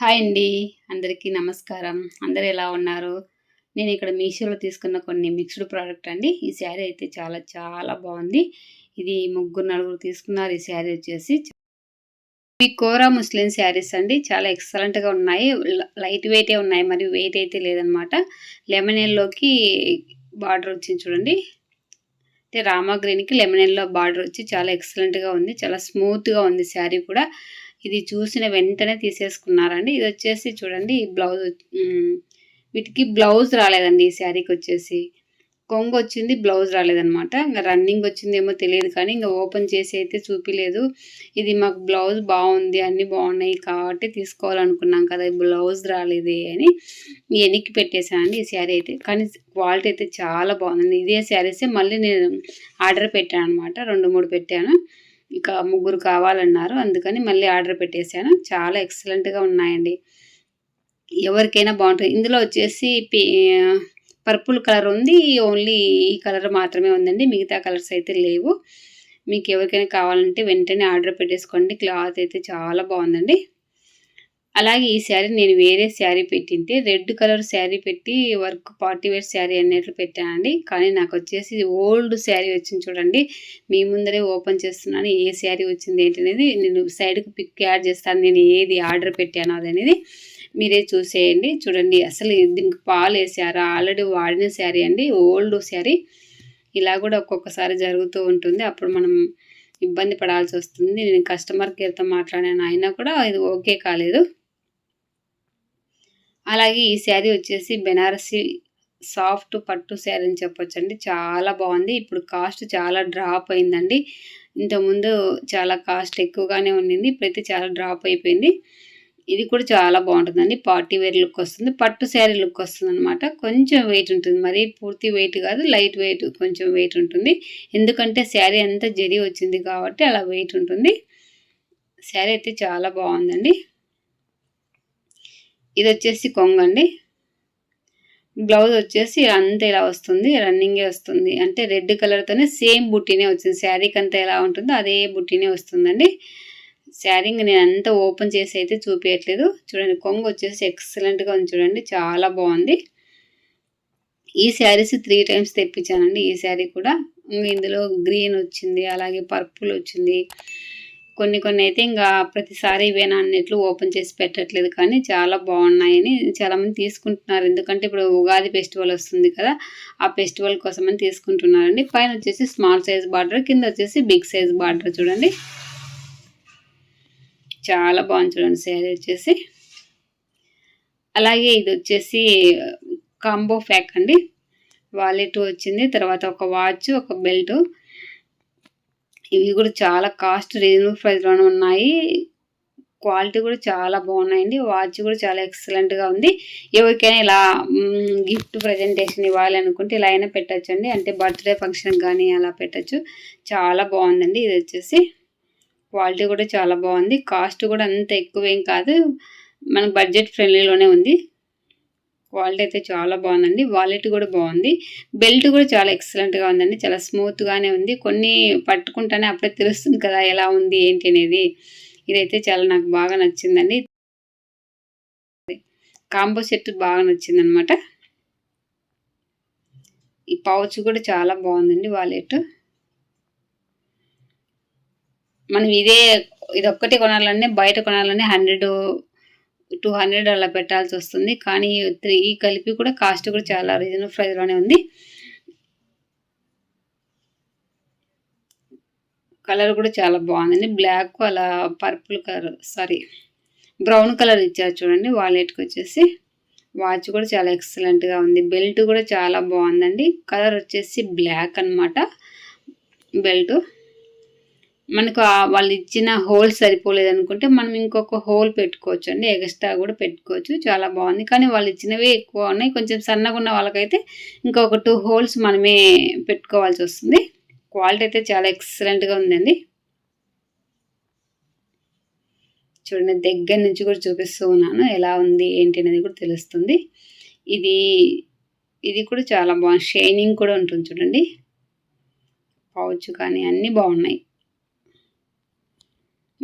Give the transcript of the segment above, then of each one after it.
Hi అండి. అందరికీ నమస్కారం. అందరూ ఎలా ఉన్నారు? నేను ఇక్కడ మీషోలో తీసుకున్న కొన్ని మిక్స్డ్ ప్రోడక్ట్ అండి. ఈ శారీ అయితే చాలా చాలా బాగుంది. ఇది ముగ్గురు నలుగురు తీసుకున్నారు. ఈ శారీ వచ్చేసి ఇవి కోరా ముస్లిం శారీస్ అండి. చాలా ఎక్సలెంట్‌గా ఉన్నాయి. లైట్ వెయిటే ఉన్నాయి. మరి వెయిట్ అయితే లేదనమాట. లెమన్ యెల్లోకి బార్డర్ వచ్చింది చూడండి. అంటే రామా గ్రీన్‌కి లెమన్ యెల్లో బార్డర్ వచ్చి చాలా ఎక్సలెంట్‌గా ఉంది. చాలా స్మూత్‌గా ఉంది శారీ కూడా. ఇది చూసిన వెంటనే తీసేసుకున్నారండి. ఇది వచ్చేసి చూడండి బ్లౌజ్ వీటికి బ్లౌజ్ రాలేదండి ఈ శారీకొచ్చేసి. కొంగొచ్చింది, బ్లౌజ్ రాలేదనమాట. ఇంగ రన్నింగ్ వచ్చిందేమో తెలియదు కానీ ఇంగ ఓపెన్ చేసి అయితే చూపిలేదు. ఇది మాకు బ్లౌజ్ బావుంది, అన్నీ బావున్నాయి కాబట్టి తీసుకోవాలనుకున్నాం కదా! బ్లౌజ్ రాలేదే అని ఎనిక్కి పెట్టేసానండి ఈ శారీ అయితే. కానీ క్వాలిటీ అయితే చాలా బావుందండి. ఇదే శారీసే మళ్ళీ నేను ఆర్డర్ పెట్టాననమాట. 2, 3 పెట్టాను. ఇక ముగ్గురు కావాలన్నారు. అందుకని మళ్ళీ ఆర్డర్ పెట్టేశాను. చాలా ఎక్సలెంట్‌గా ఉన్నాయండి. ఎవరికైనా బావుంటది. ఇందులో వచ్చేసి పర్పుల్ కలర్ ఉంది. ఓన్లీ ఈ కలర్ మాత్రమే ఉందండి. మిగతా కలర్స్ అయితే లేవు. మీకు ఎవరికైనా కావాలంటే వెంటనే ఆర్డర్ పెట్టేసుకోండి. క్లాత్ అయితే చాలా బావుందండి. అలాగే ఈ శారీ నేను వేరే శారీ పెట్టింటే రెడ్ కలర్ శారీ పెట్టి వర్క్ పార్టీ వేర్ శారీ అన్నట్లు పెట్టానండి. కానీ నాకొచ్చేసి ఓల్డ్ శారీ వచ్చింది చూడండి. మీ ముందరే ఓపెన్ చేస్తున్నాను. ఏ శారీ వచ్చింది ఏంటనేది నేను సైడ్‌కి పిక్ యాడ్ చేస్తాను. నేను ఏది ఆర్డర్ పెట్టానో అదనేది. మీరే చూసేయండి. చూడండి అసలు దీనికి పాలేసారా? ఆల్రెడీ వాడిన శారీ అండి. ఓల్డ్ శారీ. ఇలా కూడా ఒక్కొక్కసారి జరుగుతూ ఉంటుంది. అప్పుడు మనం ఇబ్బంది పడాల్సొస్తుంది. నేను కస్టమర్ కేర్‌తో మాట్లాడాను. అయినా కూడా ఇది ఓకే కాలేదు. అలాగే ఈ శారీ వచ్చేసి బెనారసి సాఫ్ట్ పట్టు శారీ అని చెప్పొచ్చండి. చాలా బావుంది. ఇప్పుడు కాస్ట్ చాలా డ్రాప్ అయిందండి. ఇంతకుముందు చాలా కాస్ట్ ఎక్కువగానే ఉండింది. ఇప్పుడైతే చాలా డ్రాప్ అయిపోయింది. ఇది కూడా చాలా బావుంటుందండి. పార్టీ వేర్ లుక్ వస్తుంది. పట్టు శారీ లుక్ వస్తుందనమాట. కొంచెం వెయిట్ ఉంటుంది. మరీ పూర్తి వెయిట్ కాదు. లైట్ వెయిట్ కొంచెం వెయిట్ ఉంటుంది. ఎందుకంటే శారీ అంతా జరీ వచ్చింది కాబట్టి అలా వెయిట్ ఉంటుంది. శారీ అయితే చాలా బావుందండి. ఇదొచ్చేసి కొంగండి. బ్లౌజ్ వచ్చేసి అంతా ఇలా వస్తుంది. రన్నింగే వస్తుంది. అంటే రెడ్ కలర్‌తోనే సేమ్ బుట్టీనే వచ్చింది. శారీకంతా ఎలా ఉంటుందో అదే బుట్టీనే వస్తుందండి. శారీ ఇంగ నేనంతా ఓపెన్ చేసి అయితే చూపియట్లేదు. చూడండి కొంగు వచ్చేసి ఎక్సలెంట్‌గా ఉంది చూడండి. చాలా బావుంది. ఈ శారీస్ 3 టైమ్స్ తెప్పించానండి. ఈ శారీ కూడా. ఇందులో గ్రీన్ వచ్చింది. అలాగే పర్పుల్ వచ్చింది. కొన్ని కొన్ని అయితే ఇంగా ప్రతిసారి ఇవేనా అన్నట్లు ఓపెన్ చేసి పెట్టట్లేదు. కానీ చాలా బావున్నాయని చాలామంది తీసుకుంటున్నారు. ఎందుకంటే ఇప్పుడు ఉగాది ఫెస్టివల్ వస్తుంది కదా! ఆ ఫెస్టివల్ కోసమని తీసుకుంటున్నారండి. పైన వచ్చేసి స్మాల్ సైజ్ బార్డర్, కింద వచ్చేసి బిగ్ సైజ్ బార్డర్ చూడండి. చాలా బాగుంది చూడండి శారీ వచ్చేసి. అలాగే ఇది వచ్చేసి కాంబో ప్యాక్ అండి. వాలెట్ వచ్చింది. తర్వాత ఒక వాచ్, ఒక బెల్ట్. ఇవి కూడా చాలా కాస్ట్ రీజనబుల్ ప్రైస్‌లోనే ఉన్నాయి. క్వాలిటీ కూడా చాలా బాగున్నాయండి. వాచ్ కూడా చాలా ఎక్సలెంట్‌గా ఉంది. ఎవరికైనా ఇలా గిఫ్ట్ ప్రజెంటేషన్ ఇవ్వాలి అనుకుంటే ఇలా అయినా పెట్టొచ్చండి. అంటే బర్త్‌డే ఫంక్షన్‌కి గానీ అలా పెట్టొచ్చు. చాలా బాగుందండి. ఇది వచ్చేసి క్వాలిటీ కూడా చాలా బాగుంది. కాస్ట్ కూడా అంత ఎక్కువేం కాదు. మన బడ్జెట్ ఫ్రెండ్లీలోనే ఉంది. క్వాలిటీ అయితే చాలా బాగుందండి. వాలెట్ కూడా బాగుంది. బెల్ట్ కూడా చాలా ఎక్సలెంట్‌గా ఉందండి. చాలా స్మూత్‌గానే ఉంది. కొన్ని పట్టుకుంటేనే అప్పుడే తెలుస్తుంది కదా ఎలా ఉంది ఏంటి అనేది. ఇదైతే చాలా నాకు బాగా నచ్చిందండి. కాంబో సెట్ బాగా నచ్చిందనమాట. ఈ పౌచ్ కూడా చాలా బాగుందండి వాలెట్. మనం ఇదొక్కటి కొనాలన్నా బయట కొనాలన్నా 100, 200 అలా పెట్టాల్సొస్తుంది. కానీ 3 కలిపి కూడా కాస్ట్ కూడా చాలా రీజనబుల్ ప్రైస్‌లోనే ఉంది. కలర్ కూడా చాలా బాగుందండి. బ్లాక్ అలా పర్పుల్ కలర్ బ్రౌన్ కలర్ ఇచ్చారు చూడండి వాలెట్‌కొచ్చేసి. వాచ్ కూడా చాలా ఎక్సలెంట్‌గా ఉంది. బెల్ట్ కూడా చాలా బాగుందండి. కలర్ వచ్చేసి బ్లాక్ అనమాట బెల్ట్. మనకు వాళ్ళు ఇచ్చిన హోల్ సరిపోలేదనుకుంటే మనం ఇంకొక హోల్ పెట్టుకోవచ్చండి. ఎక్స్ట్రా కూడా పెట్టుకోవచ్చు. చాలా బాగుంది. కానీ వాళ్ళు ఇచ్చినవే ఎక్కువ ఉన్నాయి. కొంచెం సన్నగా ఉన్న వాళ్ళకైతే ఇంకొక 2 హోల్స్ మనమే పెట్టుకోవాల్సి వస్తుంది. క్వాలిటీ అయితే చాలా ఎక్సలెంట్‌గా ఉందండి. చూడండి దగ్గర నుంచి కూడా చూపిస్తూ ఉన్నాను. ఎలా ఉంది ఏంటి అనేది కూడా తెలుస్తుంది. ఇది ఇది కూడా చాలా బాగుంది. షైనింగ్ కూడా ఉంటుంది చూడండి. పౌచ్ కానీ అన్నీ బాగున్నాయి.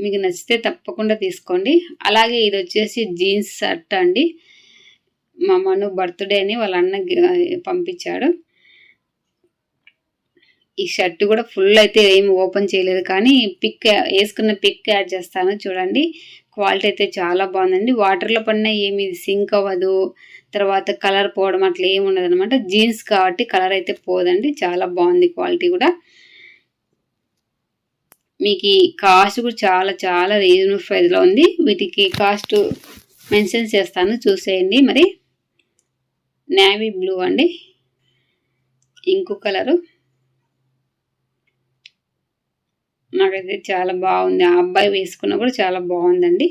మీకు నచ్చితే తప్పకుండా తీసుకోండి. అలాగే ఇది వచ్చేసి జీన్స్ షర్ట్ అండి. మా మను బర్త్డే అని వాళ్ళ అన్న పంపించాడు. ఈ షర్ట్ కూడా ఫుల్ అయితే ఏమి ఓపెన్ చేయలేదు, కానీ వేసుకున్న పిక్ యాడ్ చేస్తాను చూడండి. క్వాలిటీ అయితే చాలా బాగుందండి. వాటర్లో పడినా ఏమి సింక్ అవ్వదు, తర్వాత కలర్ పోవడం అట్లా ఏమి ఉండదు అనమాట. జీన్స్ కాబట్టి కలర్ అయితే పోదండి. చాలా బాగుంది క్వాలిటీ కూడా. మీకు ఈ కాస్ట్ కూడా చాలా చాలా రీజనబుల్ ప్రైస్లో ఉంది. వీటికి కాస్ట్ మెన్షన్ చేస్తాను, చూసేయండి. మరి నేవీ బ్లూ అండి, ఇంకో కలరు. నాకైతే చాలా బాగుంది. ఆ అబ్బాయి వేసుకున్నా కూడా చాలా బాగుందండి.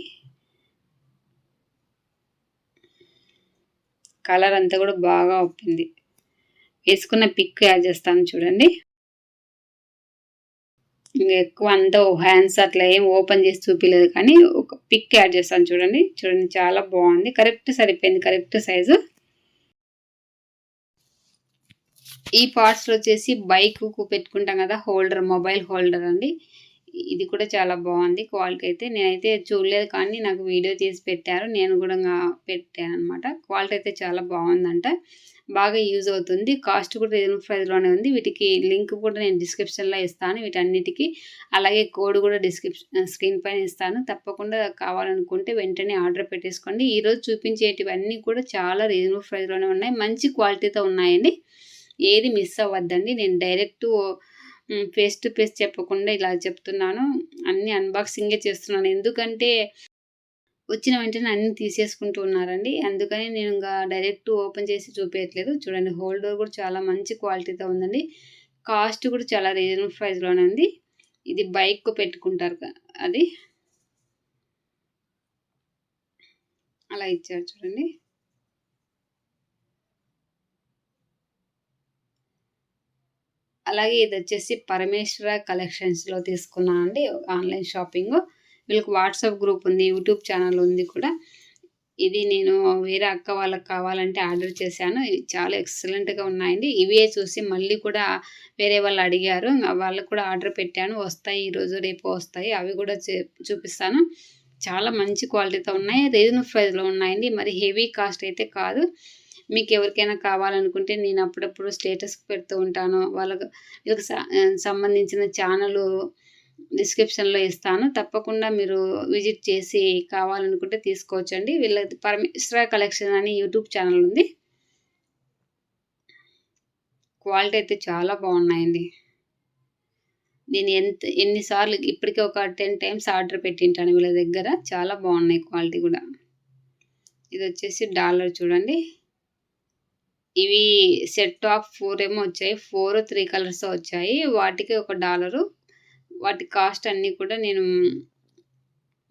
కలర్ అంతా కూడా బాగా ఒప్పింది. వేసుకున్న పిక్ యాడ్ చేస్తాను చూడండి. ఇంకా ఎక్కువ అంతా హ్యాండ్స్ అట్లా ఏం ఓపెన్ చేసి చూపించలేదు, కానీ ఒక పిక్ యాడ్ చేస్తాను చూడండి. చూడండి చాలా బాగుంది, కరెక్ట్ సరిపోయింది, కరెక్ట్ సైజు. ఈ పార్ట్స్లో వచ్చేసి బైక్కు పెట్టుకుంటాం కదా హోల్డర్, మొబైల్ హోల్డర్ అండి. ఇది కూడా చాలా బాగుంది క్వాలిటీ అయితే. నేనైతే చూడలేదు, కానీ నాకు వీడియో తీసి పెట్టారు, నేను కూడా పెట్టాను అనమాట. క్వాలిటీ అయితే చాలా బాగుందంట, బాగా యూజ్ అవుతుంది. కాస్ట్ కూడా రీజనబుల్ ప్రైస్లోనే ఉంది. వీటికి లింక్ కూడా నేను డిస్క్రిప్షన్లో ఇస్తాను వీటన్నిటికీ. అలాగే కోడ్ కూడా స్క్రీన్ పైన ఇస్తాను. తప్పకుండా కావాలనుకుంటే వెంటనే ఆర్డర్ పెట్టేసుకోండి. ఈరోజు చూపించేటివన్నీ కూడా చాలా రీజనబుల్ ప్రైస్లోనే ఉన్నాయి, మంచి క్వాలిటీతో ఉన్నాయండి. ఏది మిస్ అవ్వద్దండి. నేను డైరెక్ట్ ఫేస్ టు ఫేస్ చెప్పకుండా ఇలా చెప్తున్నాను, అన్నీ అన్బాక్సింగే చేస్తున్నాను. ఎందుకంటే వచ్చిన వెంటనే అన్నీ తీసేసుకుంటూ ఉన్నారండి, అందుకని నేను ఇంకా డైరెక్ట్ ఓపెన్ చేసి చూపించట్లేదు. చూడండి హోల్డర్ కూడా చాలా మంచి క్వాలిటీతో ఉందండి. కాస్ట్ కూడా చాలా రీజనబుల్ ప్రైస్లోనే ఉంది. ఇది బైక్ పెట్టుకుంటారు అది, అలా ఇచ్చారు చూడండి. అలాగే ఇది వచ్చేసి పరమేశ్వర కలెక్షన్స్లో తీసుకున్నాను అండి, ఆన్లైన్ షాపింగ్. వీళ్ళకి వాట్సాప్ గ్రూప్ ఉంది, యూట్యూబ్ ఛానల్ ఉంది కూడా. ఇది నేను వేరే అక్క వాళ్ళకి కావాలంటే ఆర్డర్ చేశాను. ఇవి చాలా ఎక్సలెంట్గా ఉన్నాయండి. ఇవే చూసి మళ్ళీ కూడా వేరే వాళ్ళు అడిగారు, వాళ్ళకు కూడా ఆర్డర్ పెట్టాను. వస్తాయి, ఈరోజు రేపు వస్తాయి. అవి కూడా చూపిస్తాను. చాలా మంచి క్వాలిటీతో ఉన్నాయి, రీజనబుల్ ప్రైస్లో ఉన్నాయండి. మరి హెవీ కాస్ట్ అయితే కాదు. మీకు ఎవరికైనా కావాలనుకుంటే నేను అప్పుడప్పుడు స్టేటస్కి పెడుతూ ఉంటాను. వీళ్ళకి సంబంధించిన ఛానల్ డిస్క్రిప్షన్లో ఇస్తాను. తప్పకుండా మీరు విజిట్ చేసి కావాలనుకుంటే తీసుకోవచ్చండి. వీళ్ళది పరమేశ్వర కలెక్షన్ అని యూట్యూబ్ ఛానల్ ఉంది. క్వాలిటీ అయితే చాలా బాగున్నాయండి. నేను ఎన్నిసార్లు ఇప్పటికీ ఒక 10 టైమ్స్ ఆర్డర్ పెట్టింటాను వీళ్ళ దగ్గర. చాలా బాగున్నాయి క్వాలిటీ కూడా. ఇది వచ్చేసి డాలర్ చూడండి. ఇవి సెట్ ఆఫ్ 4 ఏమో వచ్చాయి, 4 3 కలర్స్ వచ్చాయి. వాటికి $1. వాటి కాస్ట్ అన్నీ కూడా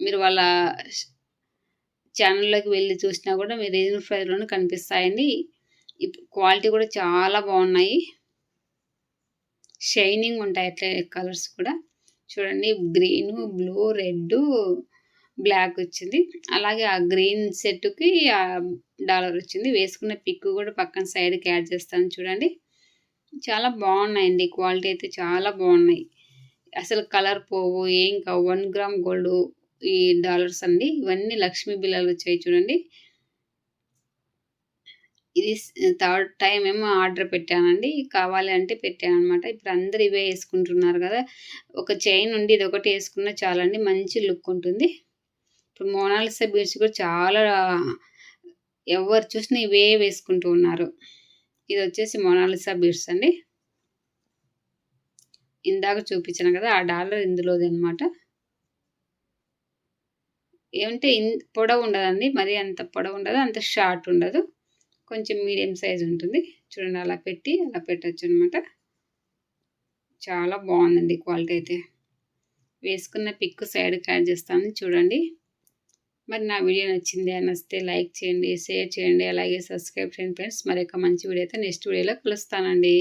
మీరు వాళ్ళ ఛానల్లోకి వెళ్ళి చూసినా కూడా మీరు రీజనబుల్ ప్రైస్లోనే కనిపిస్తాయండి. క్వాలిటీ కూడా చాలా బాగున్నాయి, షైనింగ్ ఉంటాయి అట్లే కలర్స్ కూడా. చూడండి గ్రీను, బ్లూ, రెడ్, బ్లాక్ వచ్చింది. అలాగే ఆ గ్రీన్ సెట్కి $1 వచ్చింది. వేసుకున్న పిక్ కూడా పక్కన సైడ్కి యాడ్ చేస్తాను చూడండి. చాలా బాగున్నాయండి, క్వాలిటీ అయితే చాలా బాగున్నాయి. అసలు కలర్ పోవు, ఏం కావు. 1 గ్రామ్ గోల్డ్ ఈ డాలర్స్ అండి. ఇవన్నీ లక్ష్మీ బిళ్ళలు వచ్చాయి చూడండి. ఇది 3rd టైం ఏమో ఆర్డర్ పెట్టానండి, కావాలి అంటే పెట్టాను అనమాట. ఇప్పుడు అందరు ఇవే వేసుకుంటున్నారు కదా, ఒక చైన్ ఉండి ఇది ఒకటి వేసుకున్నా చాలండి, మంచి లుక్ ఉంటుంది. ఇప్పుడు మోనాలిసా బీడ్స్ కూడా చాలా ఎవరు చూసినా ఇవే వేసుకుంటూ ఉన్నారు. ఇది వచ్చేసి మోనాలిసా బీడ్స్ అండి. ఇందాక చూపించాను కదా ఆ డాలర్ ఇందులోది అనమాట. ఏమంటే పొడవు ఉండదండి, మరి అంత పొడవు ఉండదు, అంత షార్ట్ ఉండదు, కొంచెం మీడియం సైజ్ ఉంటుంది. చూడండి అలా పెట్టచ్చు అనమాట. చాలా బాగుందండి క్వాలిటీ అయితే. వేసుకున్న పిక్ సైడ్కి యాడ్ చేస్తాను చూడండి. మరి నా వీడియో నచ్చితే లైక్ చేయండి, షేర్ చేయండి, అలాగే సబ్స్క్రైబ్ చేయండి ఫ్రెండ్స్. మరి ఒక మంచి వీడియో అయితే నెక్స్ట్ వీడియోలో కలుస్తానండి.